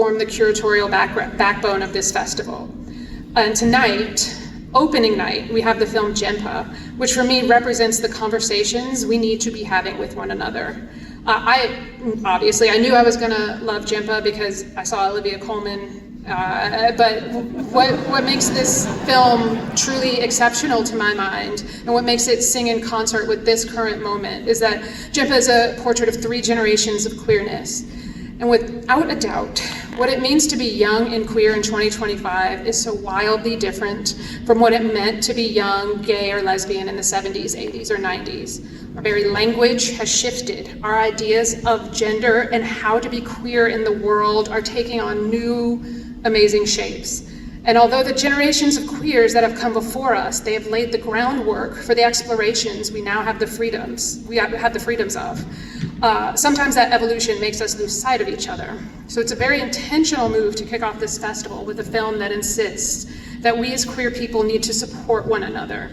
form the curatorial backbone of this festival. And tonight, opening night, we have the film Jempa, which for me represents the conversations we need to be having with one another. I knew I was gonna love Jempa because I saw Olivia Colman, but what makes this film truly exceptional to my mind, and what makes it sing in concert with this current moment, is that Jempa is a portrait of 3 generations of queerness. And without a doubt, what it means to be young and queer in 2025 is so wildly different from what it meant to be young, gay, or lesbian in the 70s, 80s, or 90s. Our very language has shifted. Our ideas of gender and how to be queer in the world are taking on new, amazing shapes. And although the generations of queers that have come before us, they have laid the groundwork for the explorations we now have the freedoms of. Sometimes that evolution makes us lose sight of each other. So it's a very intentional move to kick off this festival with a film that insists that we as queer people need to support one another.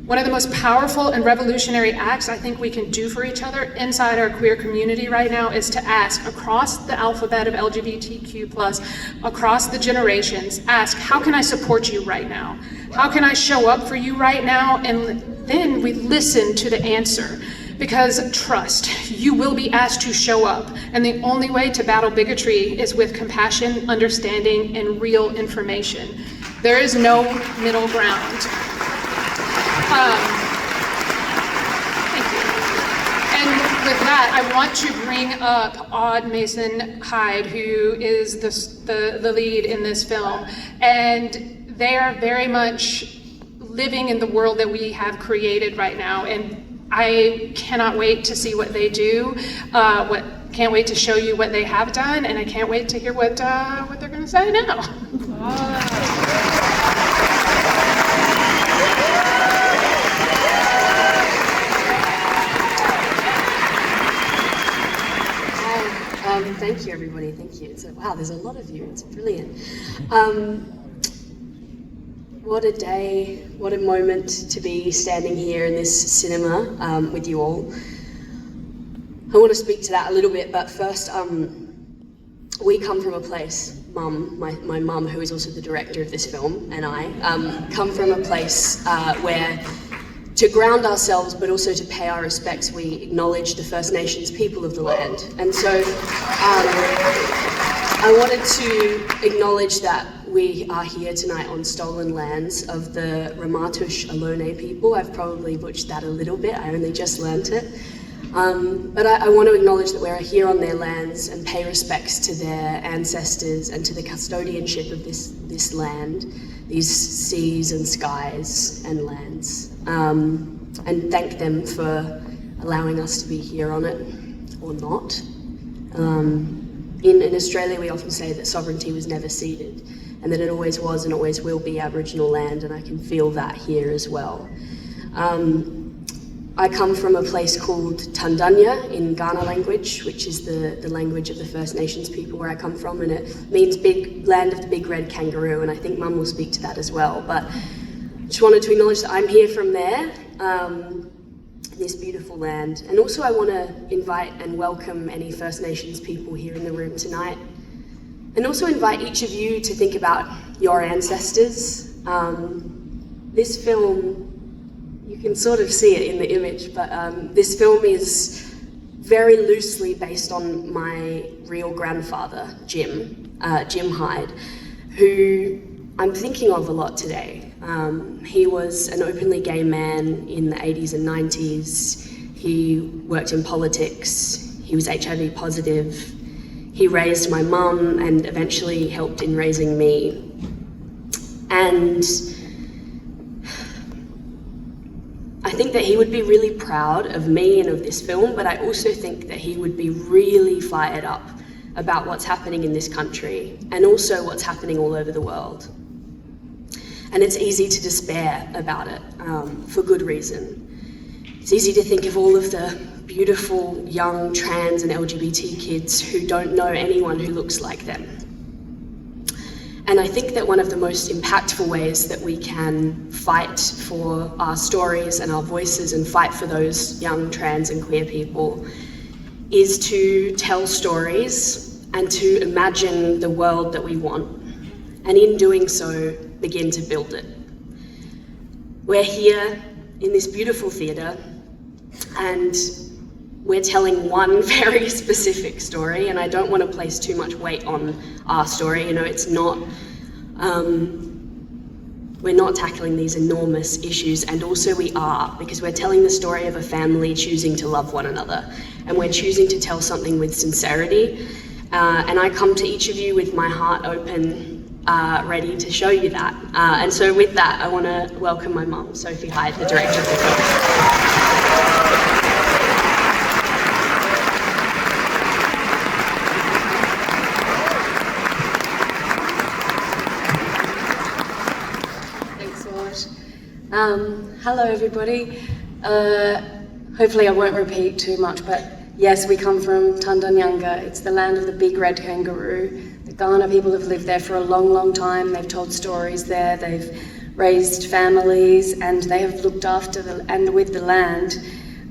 One of the most powerful and revolutionary acts I think we can do for each other inside our queer community right now is to ask across the alphabet of LGBTQ+, across the generations, ask, how can I support you right now? How can I show up for you right now? And then we listen to the answer. Because trust, you will be asked to show up, and the only way to battle bigotry is with compassion, understanding, and real information. There is no middle ground. Thank you. And with that, I want to bring up Aud Mason-Hyde, who is the lead in this film, and they are very much living in the world that we have created right now, and I cannot wait to see what they do. Can't wait to show you what they have done, and I can't wait to hear what they're going to say now. Thank you, everybody. Thank you. Wow, there's a lot of you. It's brilliant. What a day, what a moment to be standing here in this cinema with you all. I want to speak to that a little bit, but first, we come from a place, my mum, who is also the director of this film, and I, come from a place where to ground ourselves, but also to pay our respects, we acknowledge the First Nations people of the land. And so I wanted to acknowledge that we are here tonight on stolen lands of the Ramaytush Ohlone people. I've probably butchered that a little bit, I only just learnt it. But I want to acknowledge that we're here on their lands and pay respects to their ancestors and to the custodianship of this land, these seas and skies and lands. And thank them for allowing us to be here on it, or not. In Australia, we often say that sovereignty was never ceded, and that it always was and always will be Aboriginal land, and I can feel that here as well. I come from a place called Tandanya in Ghana language, which is the language of the First Nations people where I come from, and it means big land of the big red kangaroo, and I think Mum will speak to that as well. But just wanted to acknowledge that I'm here from there, this beautiful land. And also I want to invite and welcome any First Nations people here in the room tonight. And also invite each of you to think about your ancestors. This film, you can sort of see it in the image, but this film is very loosely based on my real grandfather, Jim Hyde, who I'm thinking of a lot today. He was an openly gay man in the 80s and 90s. He worked in politics. He was HIV positive. He raised my mum and eventually helped in raising me. And I think that he would be really proud of me and of this film, but I also think that he would be really fired up about what's happening in this country and also what's happening all over the world. And it's easy to despair about it, for good reason. It's easy to think of all of the beautiful young trans and LGBT kids who don't know anyone who looks like them. And I think that one of the most impactful ways that we can fight for our stories and our voices and fight for those young trans and queer people is to tell stories and to imagine the world that we want, and in doing so, begin to build it. We're here in this beautiful theatre, and we're telling one very specific story, and I don't want to place too much weight on our story. You know, it's not, we're not tackling these enormous issues, and also we are, because we're telling the story of a family choosing to love one another, and we're choosing to tell something with sincerity. And I come to each of you with my heart open, ready to show you that. And so with that, I want to welcome my mum, Sophie Hyde, the director of the film. Hello everybody. Hopefully I won't repeat too much, but yes, we come from Tandanyanga. It's the land of the big red kangaroo. The Ghana people have lived there for a long, long time. They've told stories there, they've raised families, and they have looked after and with the land.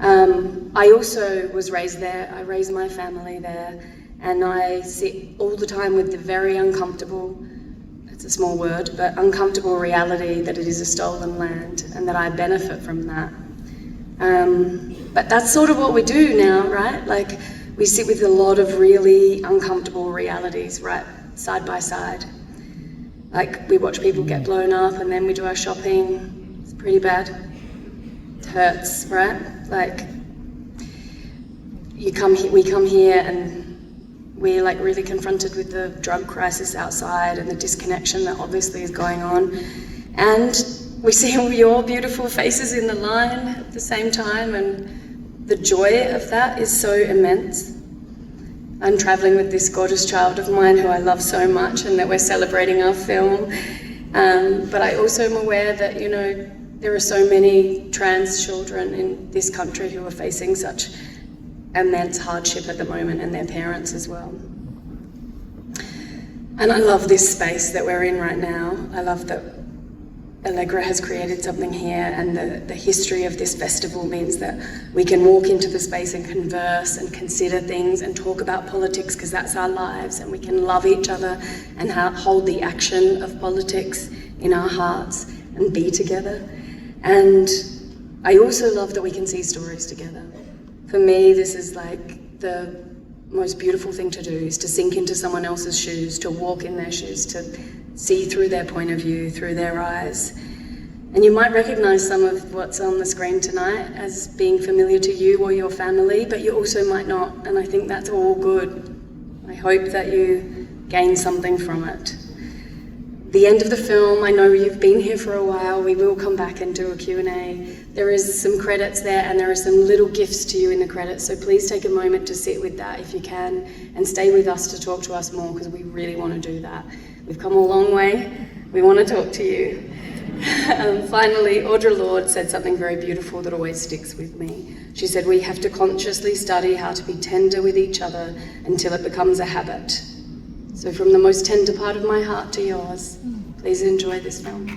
I also was raised there. I raised my family there, and I sit all the time with the very uncomfortable, it's a small word, but uncomfortable reality that it is a stolen land and that I benefit from that. But that's sort of what we do now, right? Like, we sit with a lot of really uncomfortable realities, right, side by side. Like, we watch people get blown up and then we do our shopping. It's pretty bad. It hurts, right? Like, we come here and we're like really confronted with the drug crisis outside and the disconnection that obviously is going on. And we see all your beautiful faces in the line at the same time, and the joy of that is so immense. I'm traveling with this gorgeous child of mine who I love so much, and that we're celebrating our film. But I also am aware that, you know, there are so many trans children in this country who are facing such immense hardship at the moment, and their parents as well. And I love this space that we're in right now. I love that Allegra has created something here, and the history of this festival means that we can walk into the space and converse and consider things and talk about politics, because that's our lives, and we can love each other and hold the action of politics in our hearts and be together. And I also love that we can see stories together. For me, this is like the most beautiful thing to do, is to sink into someone else's shoes, to walk in their shoes, to see through their point of view, through their eyes. And you might recognise some of what's on the screen tonight as being familiar to you or your family, but you also might not, and I think that's all good. I hope that you gain something from it. The end of the film, I know you've been here for a while, we will come back and do a Q&A. There is some credits there, and there are some little gifts to you in the credits, so please take a moment to sit with that if you can, and stay with us to talk to us more, because we really want to do that. We've come a long way, we want to talk to you. Finally, Audre Lorde said something very beautiful that always sticks with me. She said, we have to consciously study how to be tender with each other until it becomes a habit. So from the most tender part of my heart to yours, please enjoy this film.